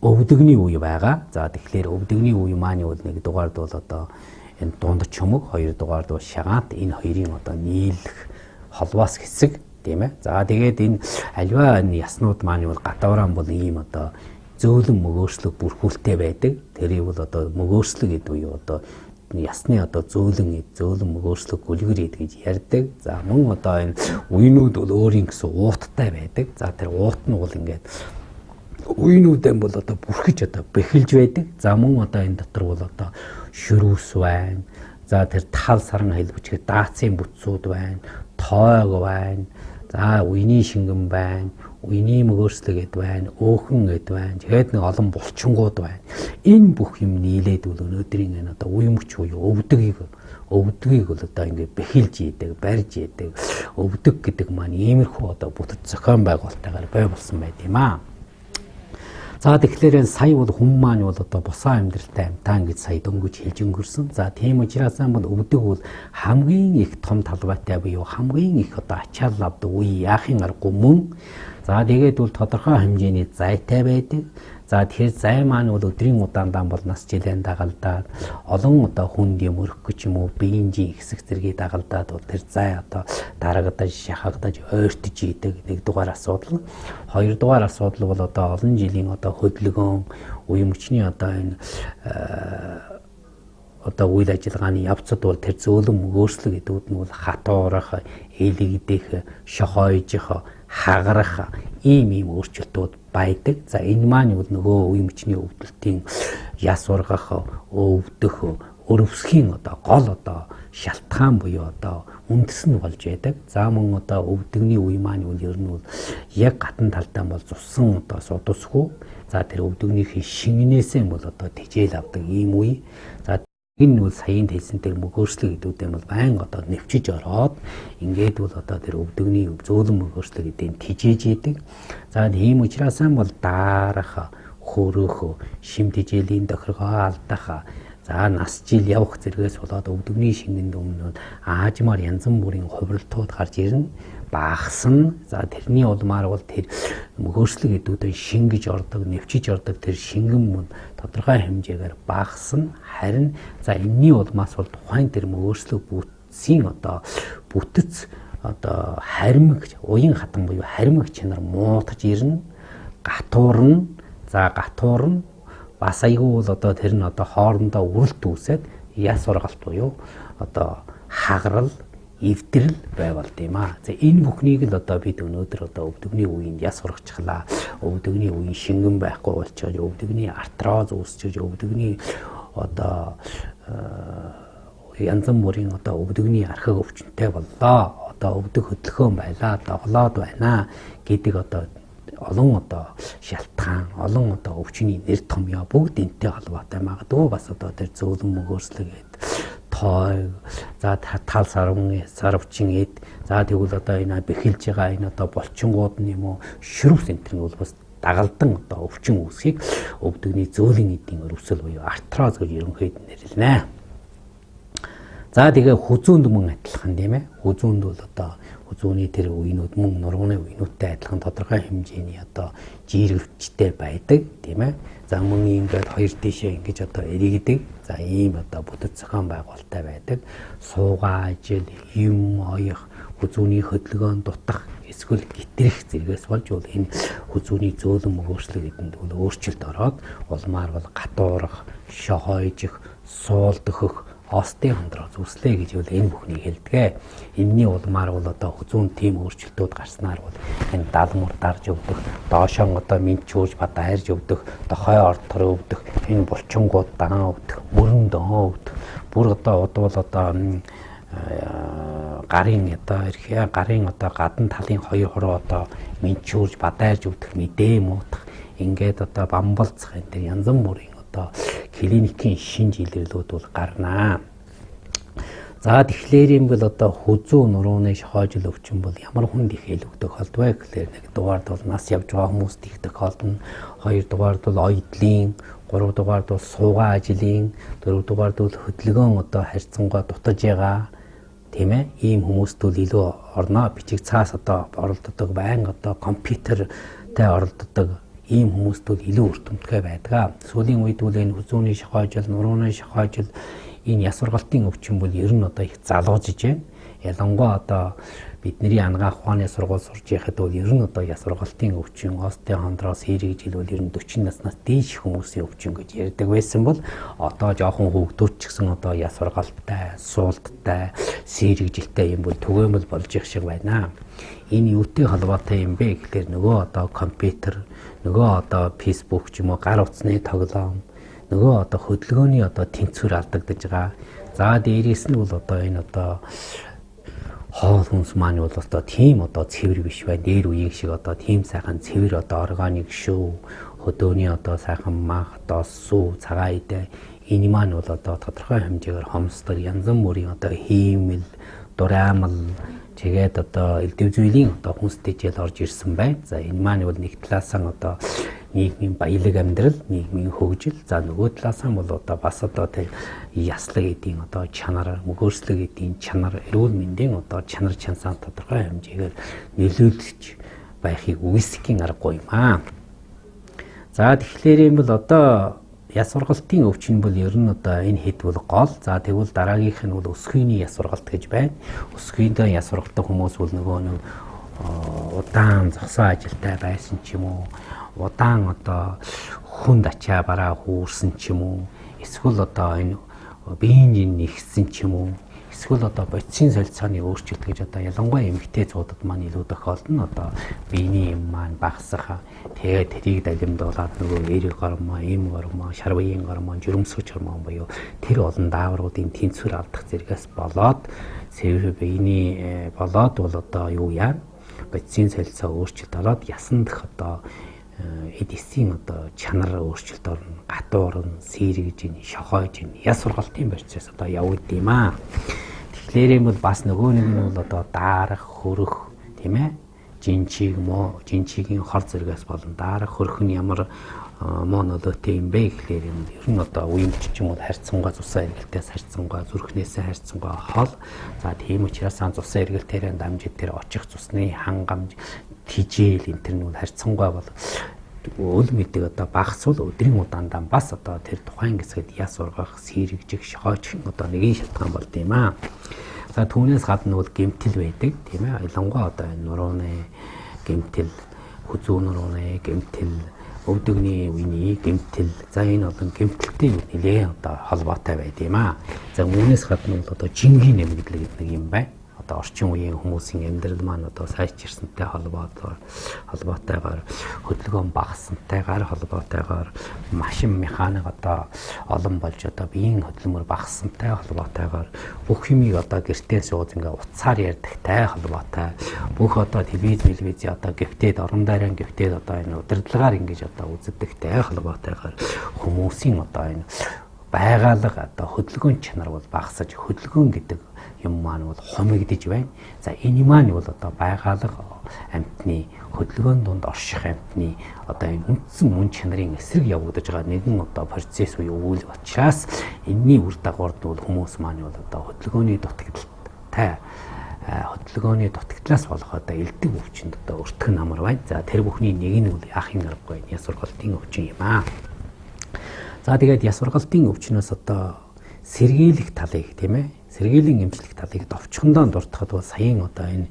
өвдөгний үе байгаа. За тэгэхээр өвдөгний үе маань бол нэг дугаард бол одоо энэ дунд чөмөг, хоёр дугаард бол шагаат, энэ хоёрын одоо нийлэх холбоос хэсэг тийм ээ. За тэгээд энэ альва энэ яснууд маань бол гадууран бол ийм одоо зөөлөн мөгөөслөг бүрхүүлтэй байдаг. Тэрийг бол одоо мөгөөслөг гэдэг үе одоо ясны одоо зөөлөн мөгөөслөг гүлгэр гэж ярьдаг. За мөн одоо энэ уйнууд бол өөрийн гэсэн ууттай байдаг. За тэр уут нь бол ингээд уйнуудаа бол одоо бүрхэж одоо бэхэлж байдаг. За мөн одоо энэ дотор бол одоо шөрөөс байна. За тэр тал саран хэлбэчгээ даацын бүтцүүд байна. Тойг байна. За уйны шингэн байна. Уйны мөгөөслөг гэд байна. Өөхөн гэд байна. Тэгээд нэг олон булчингууд байна. Энэ бүх юм нийлээд бол өнөөдрийн энэ одоо уй мөч буюу өвдгийг бол одоо ингээд бэхэлж идэг, барьж идэг. Өвдөг гэдэг маань иймэрхүү одоо бүтэц зохион байгуулалтайгаар бай болсон байт юм аа. За тэгэхээр сая бол хүн маань бол одоо босоо амьдралтай амтаан гэж сая дөнгөж хэлж өнгөрсөн. За тийм учраас бол өвдөг бол хамгийн их том талбайтай буюу хамгийн их одоо ачаал авдаг үе яахын аргагүй мөн. За тэгээд бол тодорхой хэмжээний зайтай байдаг. За тэгэхээр зай маань бол өдрийн удаандаа бол нас жилийн дагалдаад олон одоо хүнд юм өрөх гэж юм уу биеийн хэсэг зэргийг дагалдаад бол тэр зай одоо дарагдаж шахагдаж ойртож идэг нэг дугаар асуудал. Хоёрдугаар асуудал бол одоо олон жилийн одоо хөдөлгөөн үе мөчний одоо энэ одоо үйл ажиллагааны явцад бол тэр зөөлөн мөгөөслөг гэдүүд нь бол хатуурах, элэгдэх, шохойжих, хагарах ийм өөрчлөлтүүд байдаг. За энэ маань бол нөгөө үе мөчний өвдөлтийн яс ургах, өвдөх, өрөвсхийн одоо гол одоо шалтгаан буюу одоо үндэс нь болж байдаг. За мөн одоо өвдөгний үе маань бол ер нь бол яг гадна талдаа бол цусан одоо судасгүй. За тэр өвдөгнийхээ шингэнээсээ бол одоо тэжээл авдаг ийм үе. За энэ бол саяын хэлсэнтэй мөгөөслөг гэдүүдээ бол байн одоо нэвчиж ороод ингээд бол одоо тэр өвдөгний зөөлөн мөгөөслөг гэдэг нь тижээж идэг. За тийм учраас бол даарах, хөрөх, шим тэжээлийн тохиргоо алдах. За нас жил явах зэрэгээс болоод өвдөгний шингэнд өмнө аажмаар янз бүрийн хувиралтууд гарч ирнэ. Багасна. За тэрний улмаар бол тэр мөгөөслөг гэдүүдээ шингэж ордог, нэвчиж ордог тэр шингэн мөн тодорхой хэмжээгээр багасна. Харин за энэний улмаас бол тухайн тэр мөгөөслөг бүтцийн одоо бүтэц одоо харимг уян хатан буюу харимг чанар муутаж ирнэ. Гатуурна. За гатуурна. Бас айгүй бол одоо тэр нь одоо хоорондоо үрэлт үүсээд яс ургалт буюу одоо хагарал эвдрэл байвалд юм аа. За энэ бүхнийг л одоо бид өнөөдөр одоо өвдөгний үеинд яс ургачихлаа. Өвдөгний үеийн шингэн байхгүй болчиход өвдөгний артроз үүсчиж өвдөгний одоо янз бүрийн одоо өвдөгний архаг өвчнөд боллоо. Одоо өвдөг хөдөлгөөн байлаа, доглоод байна гэдэг одоо олон одоо шалтгаан, олон одоо өвчний нэр томьёо бүгд энтэй холбоотой магадгүй бас одоо тэр зөөлөн мөгөөслөгээд той, за тал сарвчин эд, за тэгвэл одоо энэ бэхэлж байгаа энэ одоо булчингууд нь юм уу шөрөв центр нь бол бас дагалдан одоо өвчин үүсхийг өвдөгний зөөлөн эдийн өрөвсөл буюу артроз гэж ерөнхийд нэрлэнэ. За тэгээ хүзүүнд мөн адилхан тийм ээ. Хүзүүнд бол одоо Хүзүүний тэр үеийнүүд мөн нурууны үеийнүүдтэй адилхан тодорхой хэмжээний одоо жиргэвчтэй байдаг тийм ээ. За мөн ингээд хоёр тишээ ингэж одоо эргэдэг. За ийм одоо бүтэц зохион байгуулалттай байдаг. Суугаа ажил, юм оёх, хүзүүний хөдөлгөөн дутах эсвэл гэтрэх зэрэгс болж бол энэ хүзүүний зөөлөн мөгөөслөг гэдэнд бол өөрчлөлт ороод улмаар бол гатуурах, шохойжих, суулдөхөх, остын хондроо зүслээ гэж бол энэ бүхнийг хэлдэг. Энийний улмаар бол одоо хүзүүн тийм өөрчлөлтүүд гарснаар бол энэ далмуур дарж өвдөх, доошоо одоо минчүүж бадаарж өвдөх, дохой ортор өвдөх, энэ булчингууд даан өвдөх, мөрөн доо өвдөх, бүр одоо удвал одоо гарын одоо гадна талын хоёр хуруу одоо минчүүж бадаарж өвдөх, мэдээ муутах, ингээд одоо бамбалцах энэ төр янз бүрийн одоо клиникийн шинж илэрлүүд бол гарнаа. За тэгэхээр юм бол одоо хүзүү нурууны шохойжил өвчин бол ямар хүнд их ил өгдөг холдвэ гэхээр нэг дугаард бол нас явж байгаа хүмүүст их тохиолдно. Хоёр дугаард бол оёдлын, гурав дугаард бол суугаа ажлын, дөрөв дугаард бол хөдөлгөөн одоо харьцангуй дутаж байгаа тийм ээ. Ийм хүмүүст бол илүү орноо бичиг цаас одоо оролддог, байнга одоо компьютертэй оролддог ийм хүмүүст бол илүү үр дүндтэй байдаг. Сүүлийн үед бол энэ хүзүүний шохойжил, нурууны шохойжил, энэ яс сургалтын өвчин бол ер нь одоо их залуужж байна. Ялангуяа одоо бидний анагаах ухааны сургууль сурж байхад бол ер нь одоо яс сургалтын өвчин, остын хондроос хэрэг жил бол ер нь 40 наснаас дээш хүмүүсийн өвчин гэж ярьдаг байсан бол одоо жоохон хөвгдүүд ч гэсэн одоо яс сургалттай, суулттай, сэрэгжилтэй юм бол түгээмэл болж их шиг байна. Энэ юутэй холбоотой юм бэ гэхээр нөгөө одоо компьютер, нөгөө одоо фейсбુક ч юм уу гар утасны тоглоом, нөгөө одоо хөдөлгөөний одоо тэнцвэр алдагдаж байгаа. За дээрээс нь бол одоо энэ одоо хоол хүнс маань бол одоо тийм одоо цэвэр биш бай. Дээр үеийн шиг одоо тийм сайхан цэвэр одоо органик шүү, хөдөөний одоо сайхан мах, дос, сүү, цагаан идэ энэ маань бол одоо тодорхой хэмжээгээр хомсдог янз бүрийн одоо хиймэл, дураамал тэгээд одоо элдв зүйлийн одоо хүнстэйжэл орж ирсэн байна. За энэ маань бол нэг талаасаа одоо нийгмийн баялаг амьдрал, нийгмийн хөгжил, за нөгөө талаасаа бол одоо бас одоо тэр яслаг эдийн одоо чанар, мөгөөслөг эдийн чанар, эрүүл мэндийн одоо чанар чансаа тодорхой хэмжээгээр нөлөөлж байхыг үгүйсэхийн аргагүй юм аа. За тэгэхээр юм бол одоо яс сургалтын өвчин бол ер нь одоо энэ хэд бол гол. За тэгвэл дараагийнх нь бол өсгийний яс сургалт гэж байна. Өсгийдээ яс сургалтын хүмүүс бол нөгөө нэг удаан зогсоо ажилтай байсан ч юм уу, удаан одоо хүнд ачаа бараа хүүрсэн ч юм уу, эсвэл одоо энэ биеийн нэгсэн ч юм уу, эсвэл одоо бодисын солилцооны өөрчлөлт гэж одоо ялангуяа эмэгтэй зуудад маань илүү тохиолдно. Одоо биений юм маань багасах, тэгээд тэрийг далимдуулаад нөгөө эрэг гормон, эм гормон, шарвын гормон, жирэмсгэж гормон буюу тэр олон даавруудын тэнцвэр алдах зэрэгээс болоод цэвэр биений болоод бол одоо юу яа бодисын солилцоо өөрчлөлт ороод ясан дах одоо эдисийн одоо чанар өөрчлөлт орно, гатуурн, сэргэж ин, шохойж ин, яс сургалтын процесс одоо явагдсан юм аа. Тэгэхээр юм бол бас нөгөө нэг нь бол одоо даарах, хөрөх тийм ээ. Жинчигийн хор зэрэгээс болон даарах, хөрөх нь ямар муу нөлөөтэй юм бэ гэхээр юм ер нь одоо үеимч ч юм уу харьцангуй цусаа эргэлтээс харьцангуй зүрхнээсээ харьцангуй хол. За тийм учраас цусаа эргэлтээрээ дамжид тэр очих цусны хангамж, тижээл энэ төр нь харьцангуй бол өл мэдэг одоо багасвал өдрийн удаандаа бас одоо тэр тухайн хэсэгт яс ургах, сэргэж, шохойчих одоо нэгэн шалтгаан болд юм аа. За түүнээс гадна бол гэмтэл байдаг тийм ээ. Ялангуяа одоо энэ нурууны гэмтэл, хүзүү нурууны гэмтэл, өвдөгний үений гэмтэл, за энэ одоо гэмтэлтэй нэлээ одоо холбоотой байд юм аа. За үүнээс гадна бол одоо жингийн нэмэгдэл гэдэг нэг юм байна. Одоо орчин үеийн хүмүүсийн амьдрал маань одоо сайжирсантай холбоотойгоор хөдөлгөөн багассантайгаар холбоотойгоор машин механик одоо олон болж одоо биеийн хөдөлмөр багассантай холбоотойгоор бүх юмыг одоо гэртээ сууж ингээ утсаар ярьдагтай холбоотой бүх одоо телевиз одоо гэвтээд орон дайран гэвтээд одоо энэ удирдлагаар ингэж одоо үзэгдэгтэй холбоотойгоор хүмүүсийн одоо энэ байгалга одоо хөдөлгөөн чанар бол багасаж хөдөлгөөн гэдэг юм маань бол хумигдэж байна. За энэ маань бол одоо байгалга амьтны хөдөлгөөн донд орших амьтны одоо энэ үндсэн мөн чанарын эсрэг явагдаж байгаа нэгэн одоо процесс буюу үйл учраас энэний үр дагавар бол хүмүүс маань бол одоо хөдөлгөөний дутагдaltaй хөдөлгөөний дутагдлаас болох одоо элдв өвчнөд одоо өртгөх намар байна. За тэр бүхний нэг нь бол яахын аргагүй яс сургалтын өвчин юм аа. За тэгээд яс сургалтын өвчнөөс одоо сэргийлэх талыг тийм ээ сэргийлэн эмчлэх талыг довчхондоо дуртахад бол саяын одоо энэ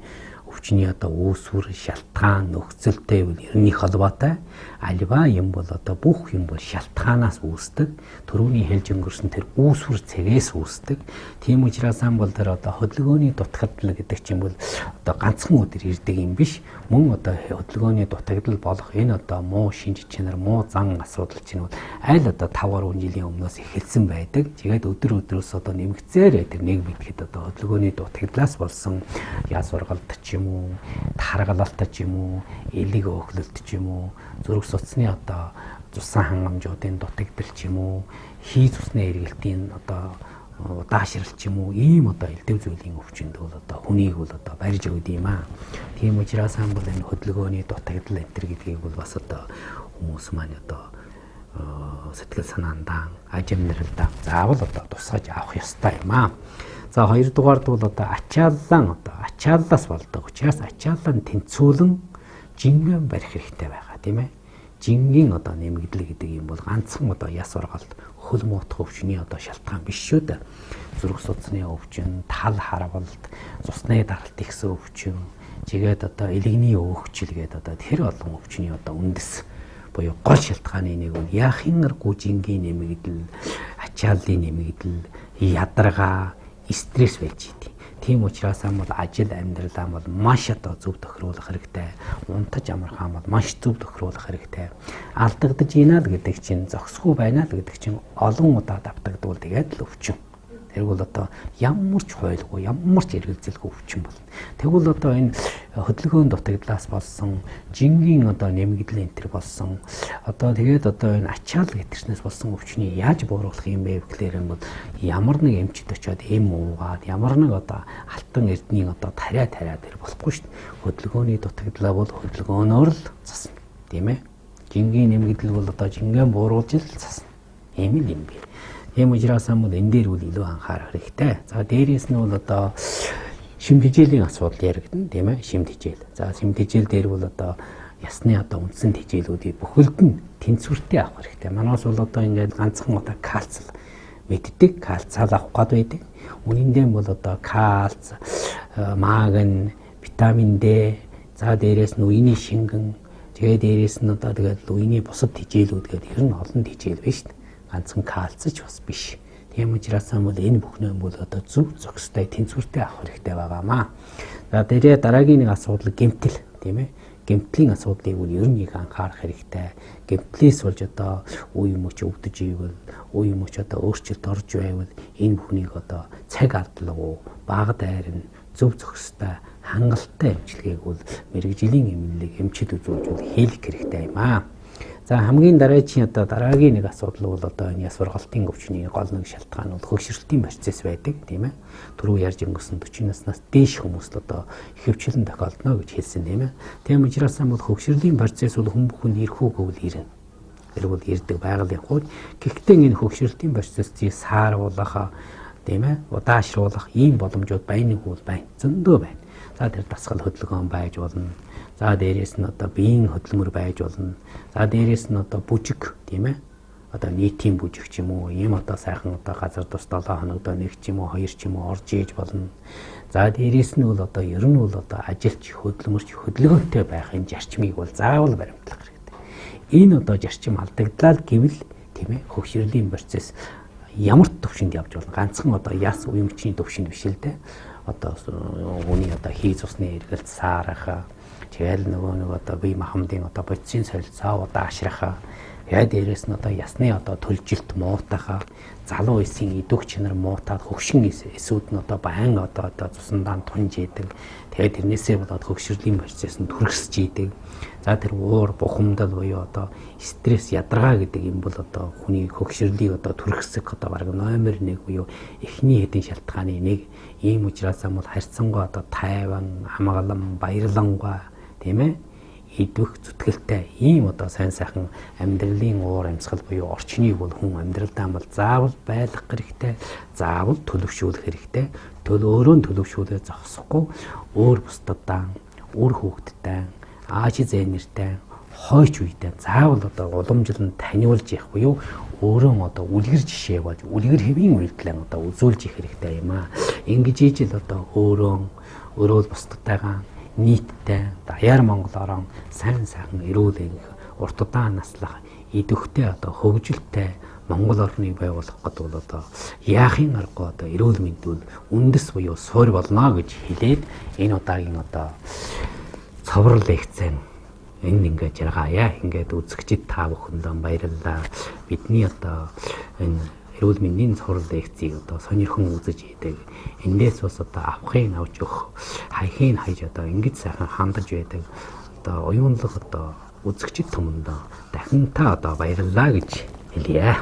өвчний одоо үүсвэр, шалтгаан, нөхцөлтэй бол ерөнхий холбоотой. Альва юм бол одоо бүх юм бол шалтгаанаас үүсдэг. Төрөүний хэлж өнгөрсөн тэр үүсвэр цэгээс үүсдэг. Тийм учраас бол тэр одоо хөдөлгөөний дутагдал гэдэг чинь бол одоо ганцхан өдөр ирдэг юм биш. Мөн одоо хөдөлгөөний дутагдал болох энэ одоо муу шинж чанар, муу зан асуудал чинь бол аль одоо 5-10 жилийн өмнөөс эхэлсэн байдаг. Тэгээд өдөр өдрөөс одоо нэмэгцээр тэр нэг битгэд одоо хөдөлгөөний дутагдлаас болсон яс ургалт ч юм уу, таргалалт ч юм уу, элэг өөхлөлт ч юм уу, зүрх судасны одоо цусан хангамжуудын дутагдал ч юм уу, хий цусны эргэлтийн одоо удаашрал ч юм уу, ийм одоо элдв зүйлийн өвчнөд бол одоо хүнийг бол одоо барьж өгд юм аа. Тийм учраас бол энэ хөдөлгөөний дутагдал энэ төр гэдгийг бол бас одоо хүмүүс маань одоо сэтгэл санаандаа, аж амьдралдаа заавал одоо тусгаж авах ёстой юм аа. За хоёрдугаард бол одоо ачааллаас болдог учраас ачааллаа тэнцүүлэн жингэн барих хэрэгтэй байгаа тийм ээ. Жингийн одоо нэмэгдэл гэдэг юм бол ганцхан одоо яс ургалт хөл муутах өвчний одоо шалтгаан биш шүү дээ. Зүрх судасны өвчин, тал харвалт, цусны даралт ихсэн өвчин, тэгээд одоо элэгний өөхчл гэдэг одоо тэр олон өвчний одоо үндэс буюу гол шалтгааны нэг нь яахын аргагүй жингийн нэмэгдэл, ачааллын нэмэгдэл, ядаргаа, стресс байж идэв. Тийм учраас бол ажил амьдралаа бол маш одоо зөв тохируулах хэрэгтэй. Унтаж амархан бол маш зөв тохируулах хэрэгтэй. Алдагдаж ийна л гэдэг чинь зогсгүй байна л гэдэг чинь олон удаа давтагдвал тэгээд л өвчин. Тэгвэл одоо ямар ч хуйлгүй, ямар ч эргэлзэлгүй өвчин болно. Тэгвэл одоо энэ хөдөлгөөний дутагдлаас болсон, жингийн одоо нэмэгдэл энэ төр болсон, одоо тэгээд одоо энэ ачаал гэтэрснээс болсон өвчнийг яаж бууруулах юм бэ гэхээр бол ямар нэг эмчд очиод эм уугаад, ямар нэг одоо алтан эрдний одоо тариа тэр болохгүй шүү дээ. Хөдөлгөөний дутагдлаа бол хөдөлгөөнөөр л засна, тийм ээ. Жингийн нэмэгдэл бол одоо жингээ бууруулж л засна. Ийм л юм бэ. Тийм учраас бол энэ дээр үл илүү анхаарах хэрэгтэй. За дээрээс нь бол одоо шимт хичээлийн асуудал яригдана тийм ээ, шимт хичээл. За шимт хичээл дээр бол одоо ясны одоо үндсэн хичээлүүдийг бүхэлд нь тэнцвэртэй авах хэрэгтэй. Манайс бол одоо ингээд ганцхан одоо кальц мэддэг, кальцал авах гээд байдаг. Үнэндээ бол одоо кальц, магний, витамин D, за дээрээс нь үений шингэн, тэгээд дээрээс нь одоо тэгээд үений бусад хичээлүүд гэдэг ер нь олон хичээл байна шүү дээ. Ганцхан кальц ч бас биш. Тийм учраас бол энэ бүхнээ бол одоо зөв зохистой тэнцвэртэй авах хэрэгтэй байгаамаа. За дээрээ дараагийн нэг асуудал гэмтэл тийм ээ. Гэмтлийн асуудлыг бол ер нь их анхаарах хэрэгтэй. Гэмтлээс болж одоо үе мөч өвдөж ивэл, үе мөч одоо өөрчлөлт орж байвал энэ бүхнийг одоо цаг алдлага, бага дайрн, зөв зохистой, хангалттай эмчилгээг бол мэрэгжлийн эмнэлэг эмчид үзүүлж хийх хэрэгтэй юм аа. За хамгийн дараагийн нэг асуудал бол одоо энэ яс ургалтын өвчний гол нэг шалтгаан бол хөгшрөлтийн процесс байдаг тийм ээ. Түрүү ярьж өнгөрсөн 40 наснаас дээш хүмүүст одоо ихэвчлэн тохиолдно гэж хэлсэн тийм ээ. Тийм учраас бол хөгшрөлийн процесс бол хүн бүхэнд ирэх үгүй ирнэ. Тэр бол ирдэг байгалийн хувьд. Гэхдээ энэ хөгшрөлтийн процессыг сааруулах тийм ээ, удаашруулах ийм боломжууд байна уу байна. Зөндөө байна. За тэр дасгал хөдөлгөөн байж болно. За дээрээс нь одоо биеийн хөдөлмөр байж болно. За дээрээс нь одоо бүжиг тийм ээ. Одоо нийтийн бүжиг ч юм уу, ийм одоо сайхан одоо газар тус 7 хоногт нэг ч юм уу, 2 ч юм уу орж иж болно. За дээрээс нь бол одоо ер нь бол одоо ажилч, хөдөлмөрч, хөдөлгөөнтэй байхын зарчмыг бол заавал баримтлах хэрэгтэй. Энэ одоо зарчим алдагдлаа гэвэл тийм ээ, хөгшрөлийн процесс ямар төвшөнд явж болно. Ганцхан одоо яс уямчны төвшөнд биш л дээ. Одоо хүний одоо хий цусны эргэлт саарах, тэгэл нөгөө одоо бие махбодын одоо бодисын солилцоо одоо ашрах, яа дээрээс нь одоо ясны одоо төлжилт муутах, залуу эсийн идэвх чанар муутаад хөгшин эсүүд нь одоо байн одоо цусандаа тунж идэг. Тэгээд тэрнээсээ болоод хөгшрөлийн процесс нь түргсэж идэг. За тэр уур бухимдал буюу одоо стресс, ядаргаа гэдэг юм бол одоо хүний хөгшрөлийг одоо түргсэх одоо бараг номер 1 буюу эхний хэдийн шалтгааны нэг. Ийм учраас бол харьцангуй одоо тайван, хамгаалан, баярлангаа тийм ээ. идвэх зүтгэлтэй ийм одоо сайн сайхан амьдралын уур амьсгал буюу орчныг бол хүн амьдралдаа бол заавал байлгах хэрэгтэй, заавал төлөвшүүлэх хэрэгтэй. Өөрөө төлөвшүүлээ зогсохгүй өөр бусдадаа, өөр хүүхдтэй, аажи зээнэртэй, хойч үедээ заавал одоо уламжлан таниулж явах буюу өөрөө одоо үлгэр жишээ болж үлгэр хэвийн үйлдэлээ одоо үзүүлж их хэрэгтэй юм аа. Ингэж ижил одоо өөрөө бусдадтайгаа нийтдээ даяар Монголоор сайн сайхан эрүүл урт удаан наслах идэвхтэй одоо хөгжилтэй Монгол орныг байгуулах гэдэг бол одоо яахын аргагүй одоо эрүүл мэндүүл үндэс буюу суурь болно гэж хэлээд энэ удаагийн одоо цоврал лекцэн энд ингээд жаргаая. Ингээд үзэгчид та бүхэндээ баярлалаа. Бидний одоо энэ эрүүл мэндийн цоврал лекцийг одоо сонирхон үзэж идэг. Эндээс бас одоо авахын авч өгөх, хайхын хайж одоо ингэж сайхан хандаж байдаг. Одоо оюунлах одоо үзэгчид түмэнд дахин та одоо баярлалаа гэж хэлье.